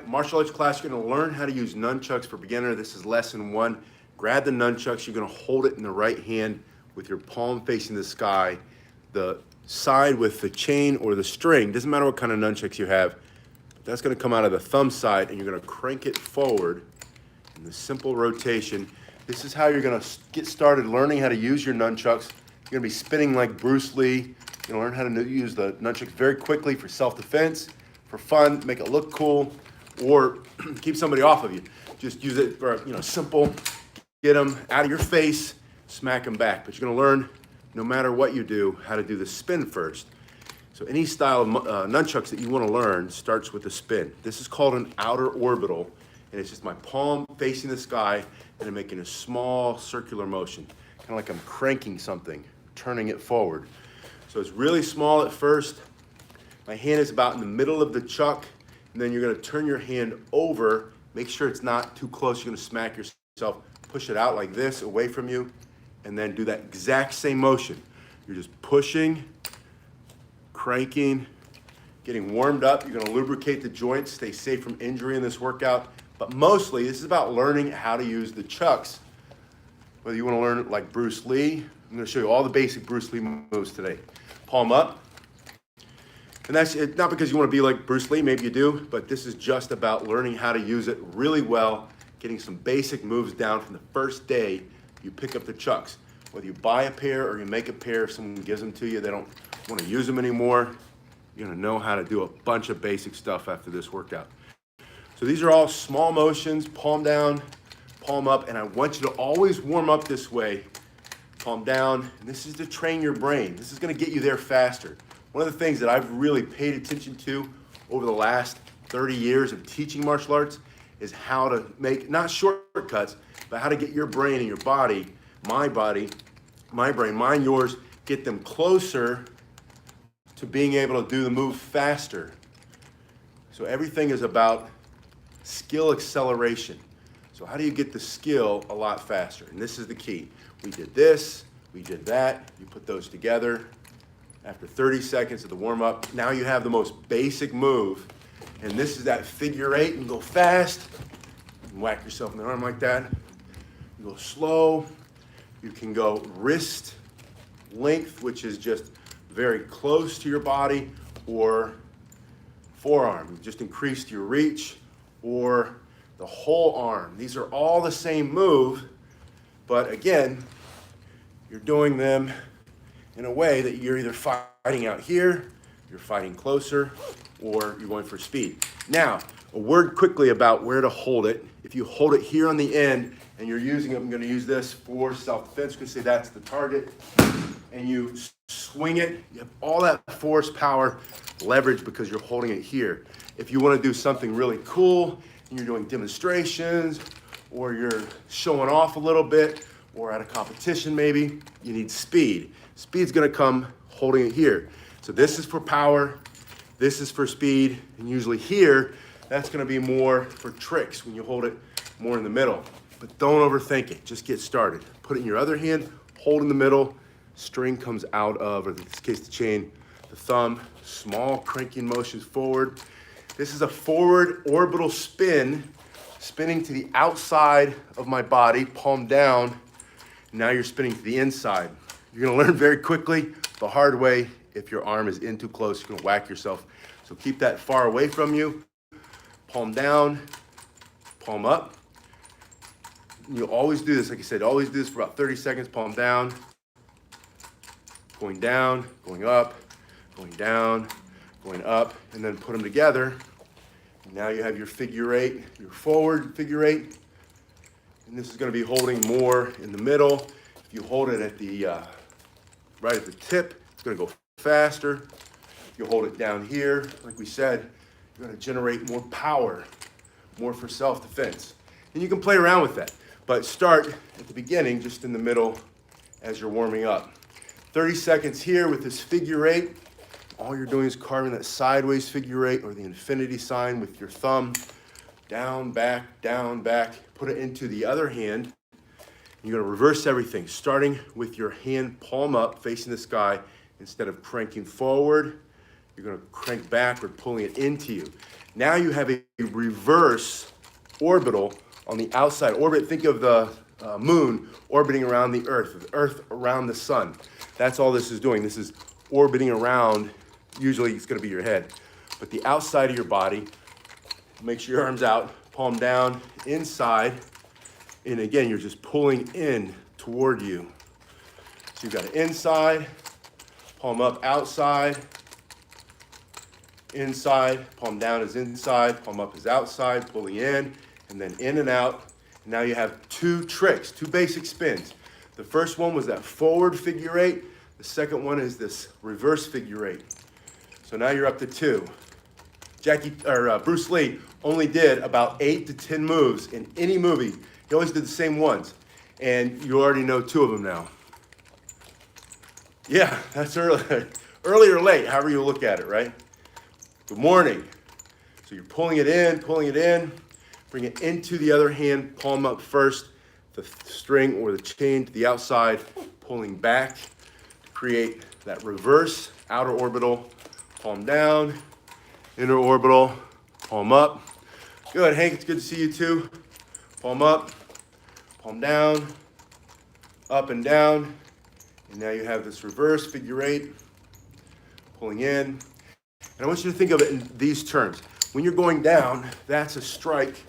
Martial arts class. You're going to learn how to use nunchucks for beginner. This is lesson 1. Grab the nunchucks. You're going to hold it in the right hand with your palm facing the sky. The side with the chain or the string, doesn't matter what kind of nunchucks you have, but that's going to come out of the thumb side, and you're going to crank it forward in the simple rotation. This is how you're going to get started learning how to use your nunchucks. You're going to be spinning like Bruce Lee. You're going to learn how to use the nunchucks very quickly for self-defense, for fun, make it look cool, or keep somebody off of you. Just use it for, simple, get them out of your face, smack them back. But you're going to learn, no matter what you do, how to do the spin first. So any style of nunchucks that you want to learn starts with the spin. This is called an outer orbital, and it's just my palm facing the sky, and I'm making a small circular motion, kind of like I'm cranking something, turning it forward. So it's really small at first. My hand is about in the middle of the chuck, and then you're going to turn your hand over. Make sure it's not too close. You're going to smack yourself. Push it out like this, away from you, and then do that exact same motion. You're just pushing, cranking, getting warmed up. You're going to lubricate the joints, stay safe from injury in this workout. But mostly, this is about learning how to use the chucks. Whether you want to learn it like Bruce Lee, I'm going to show you all the basic Bruce Lee moves today. Palm up. And that's not because you want to be like Bruce Lee, maybe you do, but this is just about learning how to use it really well, getting some basic moves down from the first day you pick up the chucks. Whether you buy a pair or you make a pair, if someone gives them to you, they don't want to use them anymore, you're going to know how to do a bunch of basic stuff after this workout. So these are all small motions, palm down, palm up, and I want you to always warm up this way, palm down, and this is to train your brain. This is going to get you there faster. One of the things that I've really paid attention to over the last 30 years of teaching martial arts is how to make, not shortcuts, but how to get your brain and your body, my brain, mine, yours, get them closer to being able to do the move faster. So everything is about skill acceleration. So how do you get the skill a lot faster? And this is the key. We did this, we did that, you put those together. After 30 seconds of the warm-up, now you have the most basic move, and this is that figure 8. You go fast, you whack yourself in the arm like that. You go slow, you can go wrist length, which is just very close to your body, or forearm. You just increased your reach, or the whole arm. These are all the same move, but again, you're doing them in a way that you're either fighting out here, you're fighting closer, or you're going for speed. Now, a word quickly about where to hold it. If you hold it here on the end and you're using it, I'm going to use this for self-defense. I'm going to say that's the target. And you swing it, you have all that force, power, leverage because you're holding it here. If you want to do something really cool and you're doing demonstrations or you're showing off a little bit or at a competition maybe, you need speed. Speed's going to come holding it here. So this is for power, this is for speed, and usually here, that's going to be more for tricks when you hold it more in the middle. But don't overthink it, just get started. Put it in your other hand, hold in the middle, string comes out of, or in this case the chain, the thumb, small cranking motions forward. This is a forward orbital spin, spinning to the outside of my body, palm down. Now you're spinning to the inside. You're gonna learn very quickly, the hard way. If your arm is in too close, you're gonna whack yourself. So keep that far away from you. Palm down, palm up. You'll always do this, like I said, always do this for about 30 seconds, palm down, going down, going up, going down, going up, and then put them together. Now you have your figure 8, your forward figure 8. And this is gonna be holding more in the middle. If you hold it at the, right at the tip, it's gonna go faster. If you hold it down here, like we said, you're gonna generate more power, more for self-defense. And you can play around with that, but start at the beginning, just in the middle as you're warming up. 30 seconds here with this figure 8. All you're doing is carving that sideways figure 8 or the infinity sign with your thumb. Down, back, put it into the other hand. You're gonna reverse everything, starting with your hand palm up, facing the sky. Instead of cranking forward, you're gonna crank backward, pulling it into you. Now you have a reverse orbital on the outside. Orbit, think of the moon orbiting around the earth around the sun. That's all this is doing. This is orbiting around, usually it's gonna be your head, but the outside of your body. Make sure your arms out, palm down, inside, and again, you're just pulling in toward you. So you've got an inside, palm up, outside, inside, palm down is inside, palm up is outside, pulling in, and then in and out. And now you have two tricks, two basic spins. The first one was that forward figure eight. The second one is this reverse figure eight. So now you're up to two. Bruce Lee only did about 8 to 10 moves in any movie. He always did the same ones. And you already know 2 of them now. Yeah, that's early. Early or late, however you look at it, right? Good morning. So you're pulling it in, bring it into the other hand, palm up first, the string or the chain to the outside, pulling back to create that reverse outer orbital, palm down, inner orbital, palm up. Good, Hank, it's good to see you too. Palm up, palm down, up and down. And now you have this reverse figure eight, pulling in. And I want you to think of it in these terms. When you're going down, that's a strike,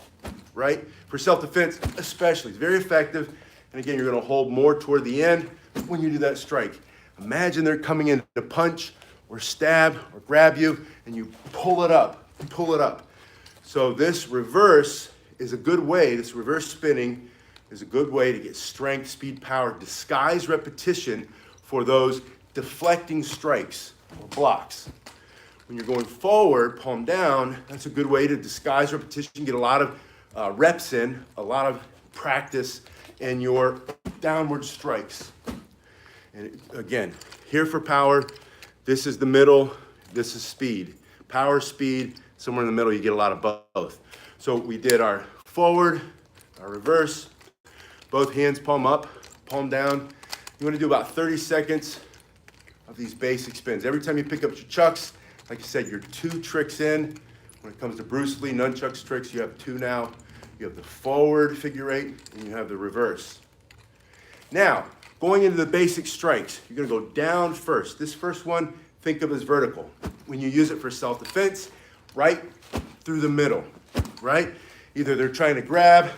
right? For self-defense especially, it's very effective. And again, you're gonna hold more toward the end when you do that strike. Imagine they're coming in to punch or stab or grab you, and you pull it up, So this reverse is a good way, this reverse spinning is a good way to get strength, speed, power, disguise repetition for those deflecting strikes or blocks. When you're going forward, palm down, that's a good way to disguise repetition, get a lot of reps in, a lot of practice in your downward strikes. And again, here for power, this is the middle, this is speed. Power, speed, somewhere in the middle, you get a lot of both. So we did our forward, our reverse, both hands palm up, palm down. You want to do about 30 seconds of these basic spins. Every time you pick up your chucks, like I said, you're 2 tricks in. When it comes to Bruce Lee nunchucks tricks, you have 2 now. You have the forward figure eight, and you have the reverse. Now, going into the basic strikes, you're gonna go down first. This first one, think of as vertical. When you use it for self-defense, right through the middle, right? Either they're trying to grab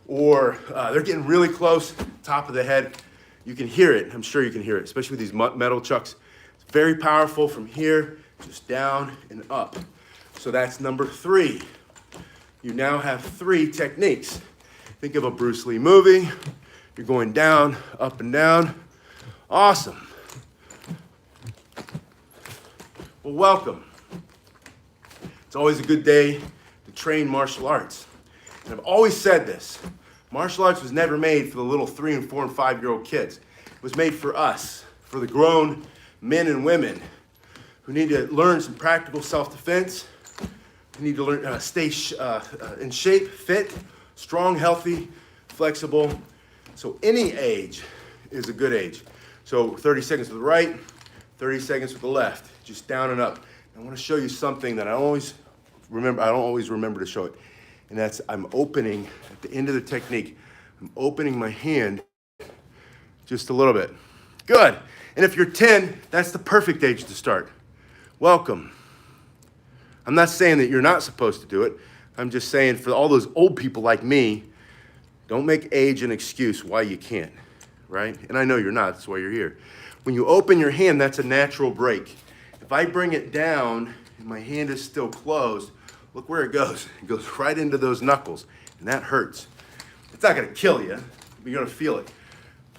or they're getting really close, top of the head. You can hear it, I'm sure you can hear it, especially with these metal chucks. It's very powerful from here, just down and up. So that's number 3. You now have 3 techniques. Think of a Bruce Lee movie. You're going down, up and down. Awesome. Well, welcome. It's always a good day to train martial arts. And I've always said this. Martial arts was never made for the little 3 and 4 and 5-year-old kids. It was made for us, for the grown men and women who need to learn some practical self-defense, who need to learn stay in shape, fit, strong, healthy, flexible. So any age is a good age. So 30 seconds to the right, 30 seconds to the left, just down and up. I want to show you something that I don't always remember to show it. And that's I'm opening, at the end of the technique, I'm opening my hand just a little bit. Good. And if you're 10, that's the perfect age to start. Welcome. I'm not saying that you're not supposed to do it. I'm just saying for all those old people like me, don't make age an excuse why you can't, right? And I know you're not, that's why you're here. When you open your hand, that's a natural break. If I bring it down and my hand is still closed, look where it goes. It goes right into those knuckles, and that hurts. It's not gonna kill you, but you're gonna feel it.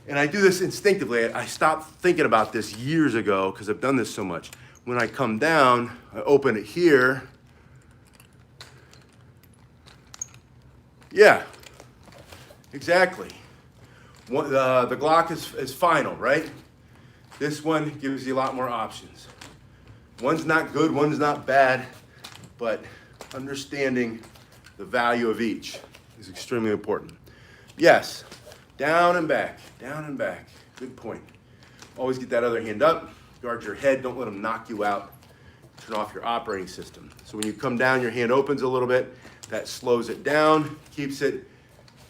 And I do this instinctively. I stopped thinking about this years ago because I've done this so much. When I come down, I open it here. Yeah, exactly. The Glock is final, right? This one gives you a lot more options. One's not good, one's not bad, but understanding the value of each is extremely important. Yes, down and back, down and back. Good point. Always get that other hand up. Guard your head, don't let them knock you out. turn off your operating system. So when you come down, your hand opens a little bit. That slows it down, keeps it,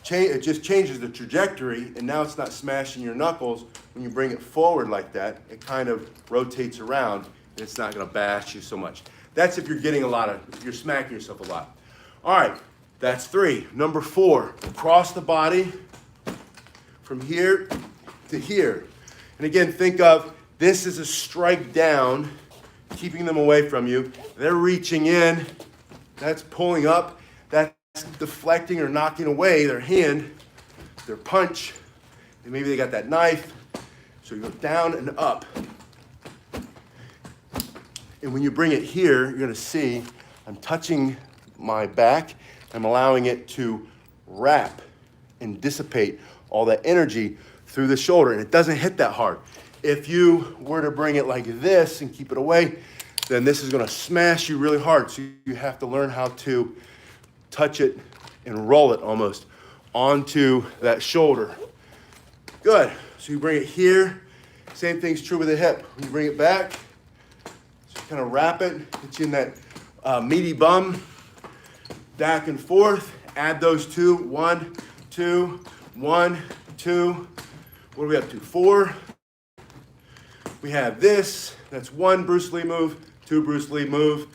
it just changes the trajectory, and now it's not smashing your knuckles. When you bring it forward like that, it kind of rotates around, and it's not gonna bash you so much. That's if you're getting if you're smacking yourself a lot. All right, that's 3. Number 4, across the body from here to here. And again, think of this as a strike down, keeping them away from you. They're reaching in, that's pulling up, that's deflecting or knocking away their hand, their punch, and maybe they got that knife. So you go down and up. And when you bring it here, you're gonna see I'm touching my back. I'm allowing it to wrap and dissipate all that energy through the shoulder, and it doesn't hit that hard. If you were to bring it like this and keep it away, then this is gonna smash you really hard. So you have to learn how to touch it and roll it almost onto that shoulder. Good, so you bring it here. Same thing's true with the hip. When you bring it back, so kind of wrap it, get you in that meaty bum, back and forth. Add those 2, 1, 2, 1, 2. What are we up to? 4. We have this. That's 1 Bruce Lee move, 2 Bruce Lee move,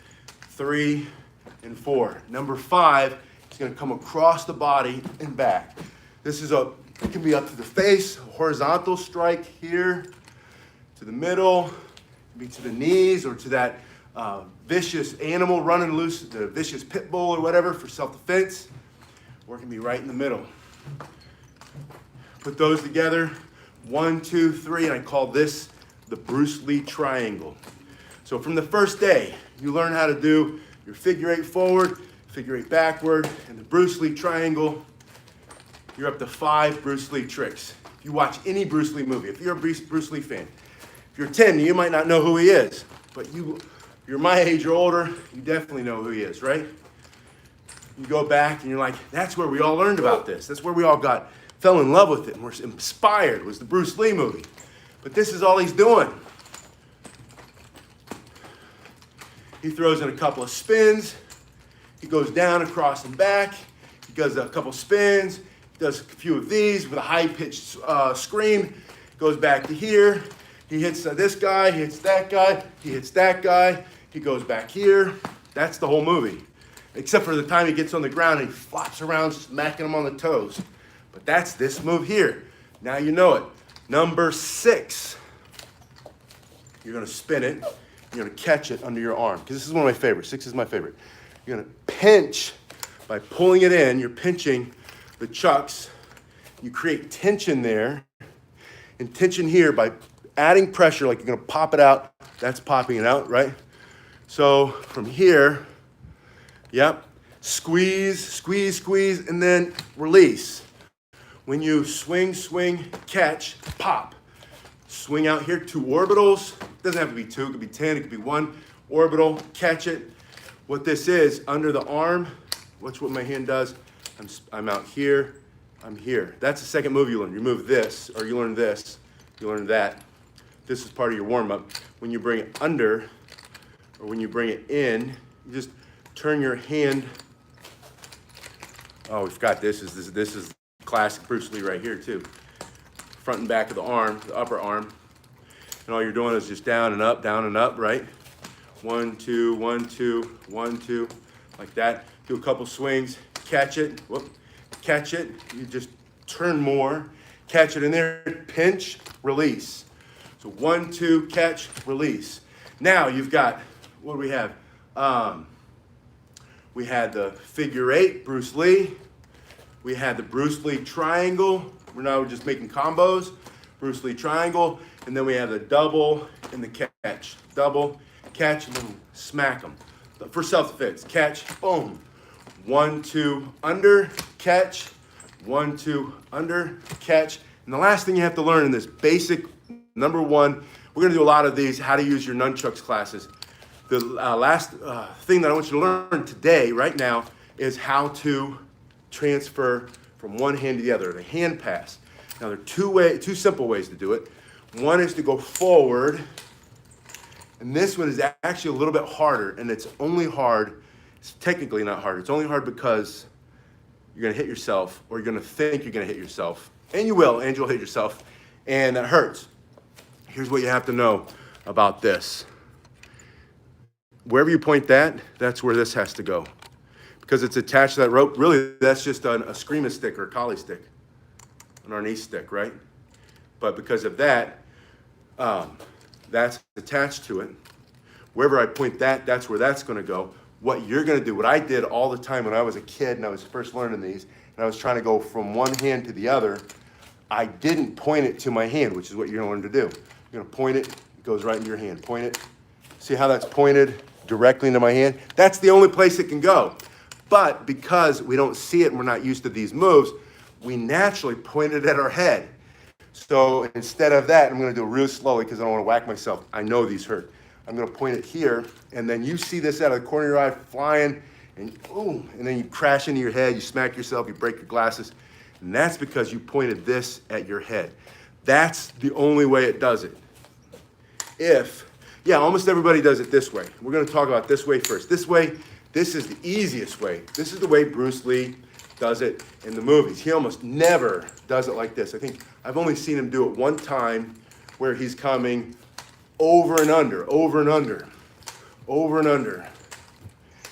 3 and 4. Number 5 is going to come across the body and back. This is it can be up to the face, a horizontal strike here, to the middle, maybe to the knees, or to that vicious animal running loose, the vicious pit bull or whatever for self-defense, or it can be right in the middle. Put those together, 1, 2, 3, and I call this the Bruce Lee triangle. So from the first day, you learn how to do your figure 8 forward, figure 8 backward, and the Bruce Lee triangle. You're up to 5 Bruce Lee tricks. If you watch any Bruce Lee movie, if you're a Bruce Lee fan, if you're 10, you might not know who he is, but you're my age or older, you definitely know who he is, right? You go back and you're like, that's where we all learned about this. That's where we all fell in love with it and were inspired, was the Bruce Lee movie. But this is all he's doing. He throws in a couple of spins. He goes down, across, and back. He does a couple spins. He does a few of these with a high-pitched scream. Goes back to here. He hits this guy. He hits that guy. He hits that guy. He goes back here. That's the whole movie. Except for the time he gets on the ground and he flops around, smacking him on the toes. But that's this move here. Now you know it. Number 6. You're going to spin it. You're going to catch it under your arm. Because this is one of my favorites. 6 is my favorite. You're going to pinch by pulling it in. You're pinching the chucks. You create tension there. And tension here by adding pressure, like you're going to pop it out. That's popping it out, right? So from here, yep, squeeze, squeeze, squeeze, and then release. When you swing, swing, catch, pop. Swing out here, 2 orbitals. It doesn't have to be 2, it could be 10, it could be 1 orbital, catch it. What this is, under the arm, watch what my hand does. I'm out here, I'm here. That's the second move you learn. You move this, or you learn this, you learn that. This is part of your warm-up. When you bring it under, or when you bring it in, you just turn your hand. Oh, we forgot this is classic Bruce Lee right here too. Front and back of the arm, the upper arm. And all you're doing is just down and up, right? 1, 2, 1, 2, 1, 2, like that. Do a couple swings, catch it, whoop, catch it. You just turn more, catch it in there, pinch, release. So 1, 2, catch, release. Now you've got, what do we have? We had the figure 8, Bruce Lee. We had the Bruce Lee triangle. We're just making combos. Bruce Lee triangle. And then we have the double and the catch. Double, catch, and then smack them. For self-defense, catch, boom. 1, 2, under, catch. 1, 2, under, catch. And the last thing you have to learn in this basic, number 1, we're going to do a lot of these, how to use your nunchucks classes. The last thing that I want you to learn today, right now, is how to transfer from one hand to the other, the hand pass. Now, there are two simple ways to do it. One is to go forward And this one is actually a little bit harder, and it's only hard, it's technically not hard, it's only hard because you're gonna hit yourself, or you're gonna think you're gonna hit yourself. And you will, and you'll hit yourself, and that hurts. Here's what you have to know about this. Wherever you point that, that's where this has to go. Because it's attached to that rope, really that's just a screamer stick or a collie stick, an arnese stick, right? But because of that, that's attached to it. Wherever I point that, that's where that's gonna go. What you're gonna do, what I did all the time when I was a kid and I was first learning these, and I was trying to go from one hand to the other, I didn't point it to my hand, which is what you're gonna learn to do. You're gonna point it, it goes right into your hand. Point it. See how that's pointed directly into my hand? That's the only place it can go. But because we don't see it and we're not used to these moves, we naturally point it at our head. So instead of that, I'm gonna do it real slowly because I don't wanna whack myself. I know these hurt. I'm gonna point it here, and then you see this out of the corner of your eye flying, and boom, and then you crash into your head, you smack yourself, you break your glasses. And that's because you pointed this at your head. That's the only way it does it. Yeah, almost everybody does it this way. We're gonna talk about this way first. This way, this is the easiest way. This is the way Bruce Lee does it in the movies. He almost never does it like this. I think I've only seen him do it one time where he's coming over and under, over and under, over and under.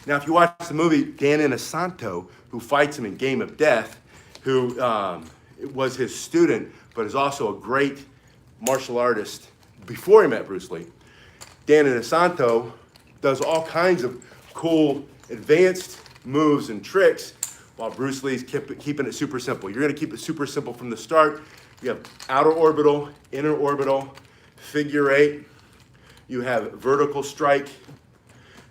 Now, if you watch the movie, Dan Inosanto, who fights him in Game of Death, who was his student, but is also a great martial artist before he met Bruce Lee. Dan Inosanto does all kinds of cool advanced moves and tricks while Bruce Lee's keeping it super simple. You're gonna keep it super simple from the start. You have outer orbital, inner orbital, figure eight. You have vertical strike.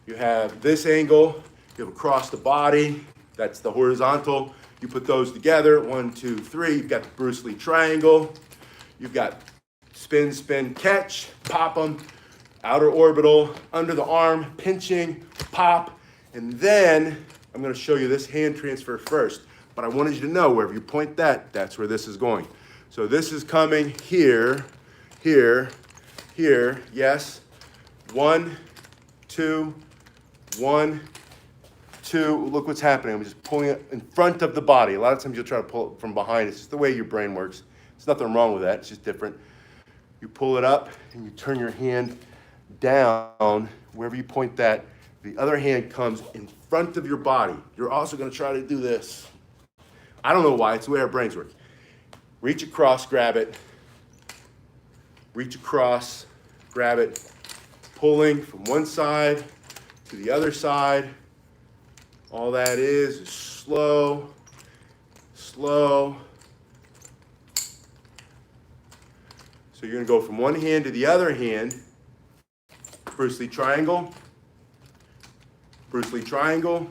You have this angle. You have across the body. That's the horizontal. You put those together, 1, 2, 3. You've got the Bruce Lee triangle. You've got spin, spin, catch, pop them. Outer orbital, under the arm, pinching, pop. And then I'm gonna show you this hand transfer first. But I wanted you to know wherever you point that, that's where this is going. So this is coming here, here, here, yes. 1, 2, 1, 2. Look what's happening. I'm just pulling it in front of the body. A lot of times you'll try to pull it from behind. It's just the way your brain works. There's nothing wrong with that. It's just different. You pull it up and you turn your hand down. Wherever you point that, the other hand comes in front of your body. You're also going to try to do this. I don't know why. It's the way our brains work. Reach across, grab it. Reach across, grab it. Pulling from one side to the other side. All that is slow, slow. So you're going to go from one hand to the other hand. Bruce Lee triangle. Bruce Lee triangle.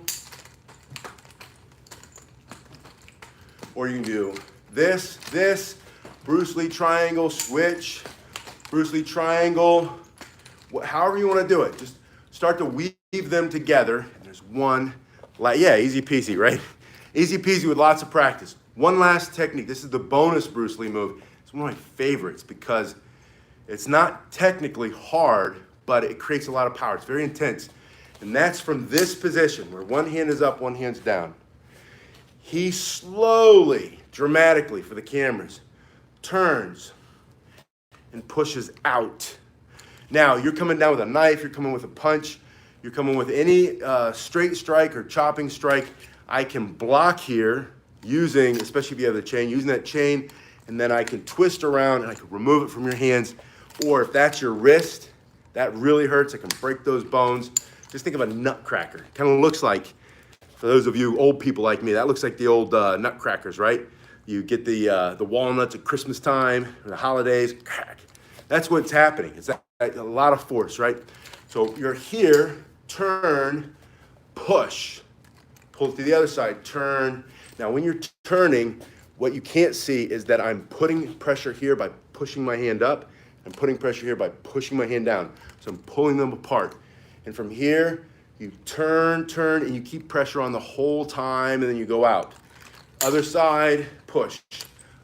Or you can do this, this, Bruce Lee triangle, switch, Bruce Lee triangle. However you want to do it. Just start to weave them together. And there's one, yeah, easy peasy, right? Easy peasy with lots of practice. One last technique. This is the bonus Bruce Lee move. It's one of my favorites because it's not technically hard, but it creates a lot of power. It's very intense. And that's from this position where one hand is up, one hand's down. He slowly, dramatically for the cameras, turns and pushes out. Now, you're coming down with a knife, you're coming with a punch, you're coming with any straight strike or chopping strike. I can block here using, especially if you have the chain, using that chain, and then I can twist around and I can remove it from your hands. Or if that's your wrist, that really hurts. I can break those bones. Just think of a nutcracker. Kind of looks like, for those of you old people like me, that looks like the old nutcrackers, right? You get the walnuts at Christmas time, or the holidays, crack. That's what's happening. It's a lot of force, right? So you're here, turn, push. Pull it to the other side, turn. Now when you're turning, what you can't see is that I'm putting pressure here by pushing my hand up, and putting pressure here by pushing my hand down. So I'm pulling them apart. And from here, you turn, and you keep pressure on the whole time, and then you go out. Other side, push.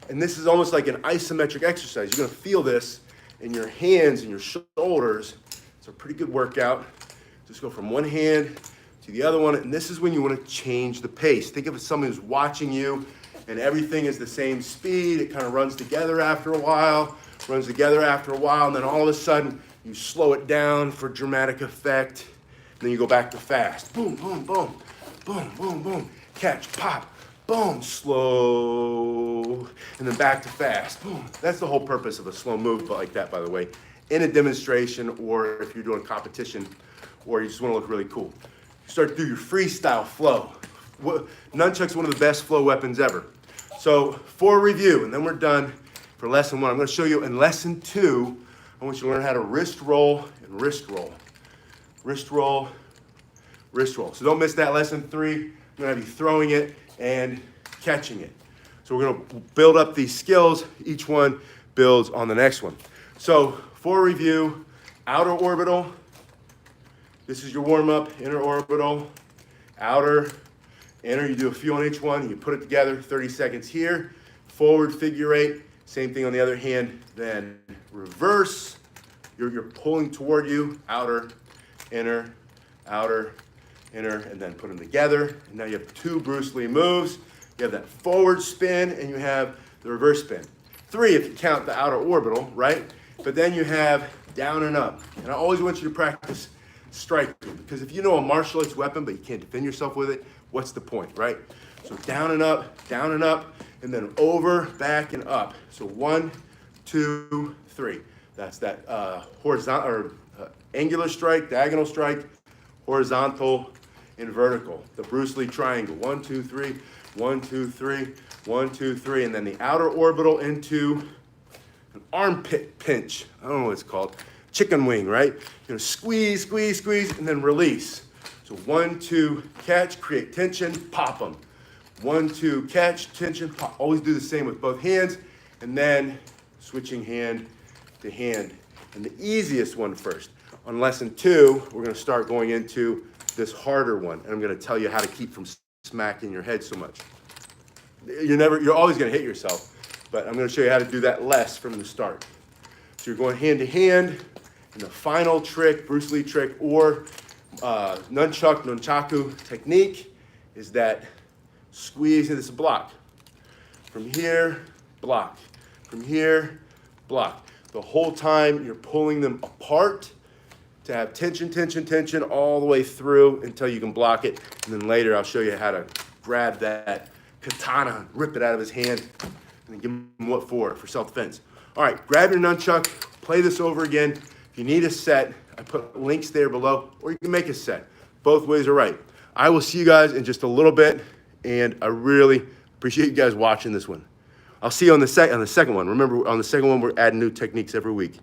And this is almost like an isometric exercise. You're gonna feel this in your hands and your shoulders. It's a pretty good workout. Just go from one hand to the other one, and this is when you want to change the pace. Think of it as someone who's watching you, and everything is the same speed. It kind of runs together after a while, and then all of a sudden, you slow it down for dramatic effect, and then you go back to fast. Boom, boom, boom, boom, boom, boom. Catch, pop, boom, slow, and then back to fast. Boom. That's the whole purpose of a slow move like that, by the way, in a demonstration or if you're doing competition or you just want to look really cool. Start to do your freestyle flow. Nunchucks one of the best flow weapons ever. So for review, and then we're done for lesson 1. I'm going to show you in lesson 2, I want you to learn how to wrist roll and wrist roll. Wrist roll, wrist roll. So don't miss that lesson 3. I'm going to have you throwing it and catching it. So we're going to build up these skills. Each one builds on the next one. So for review, outer orbital. This is your warm-up, inner orbital, outer, inner. You do a few on each one. You put it together, 30 seconds here. Forward figure 8. Same thing on the other hand. Then reverse. You're pulling toward you, outer, inner, outer, inner, and then put them together. And now you have 2 Bruce Lee moves. You have that forward spin, and you have the reverse spin. 3 if you count the outer orbital, right? But then you have down and up. And I always want you to practice striking, because if you know a martial arts weapon, but you can't defend yourself with it, what's the point, right? So down and up, and then over, back, and up. So 1, 2, 3. That's that horizontal or angular strike, diagonal strike, horizontal, and vertical. The Bruce Lee triangle. 1, 2, 3, 1, 2, 3, 1, 2, 3, and then the outer orbital into an armpit pinch. I don't know what it's called. Chicken wing, right? You're gonna squeeze, squeeze, squeeze, and then release. So 1, 2, catch, create tension, pop them. 1, 2, catch, tension, pop. Always do the same with both hands, and then switching hand to hand. And the easiest one first. On lesson 2, we're gonna start going into this harder one, and I'm gonna tell you how to keep from smacking your head so much. You're always gonna hit yourself, but I'm gonna show you how to do that less from the start. So you're going hand to hand, and the final trick, Bruce Lee trick, or nunchaku technique is that squeeze, and this is a block. From here, block. From here, block. The whole time you're pulling them apart to have tension, tension, tension all the way through until you can block it. And then later I'll show you how to grab that katana, rip it out of his hand, and then give him what for self-defense. All right, grab your nunchuck, play this over again. If you need a set, I put links there below, or you can make a set. Both ways are right. I will see you guys in just a little bit, and I really appreciate you guys watching this one. I'll see you on the second one. Remember, on the second one, we're adding new techniques every week.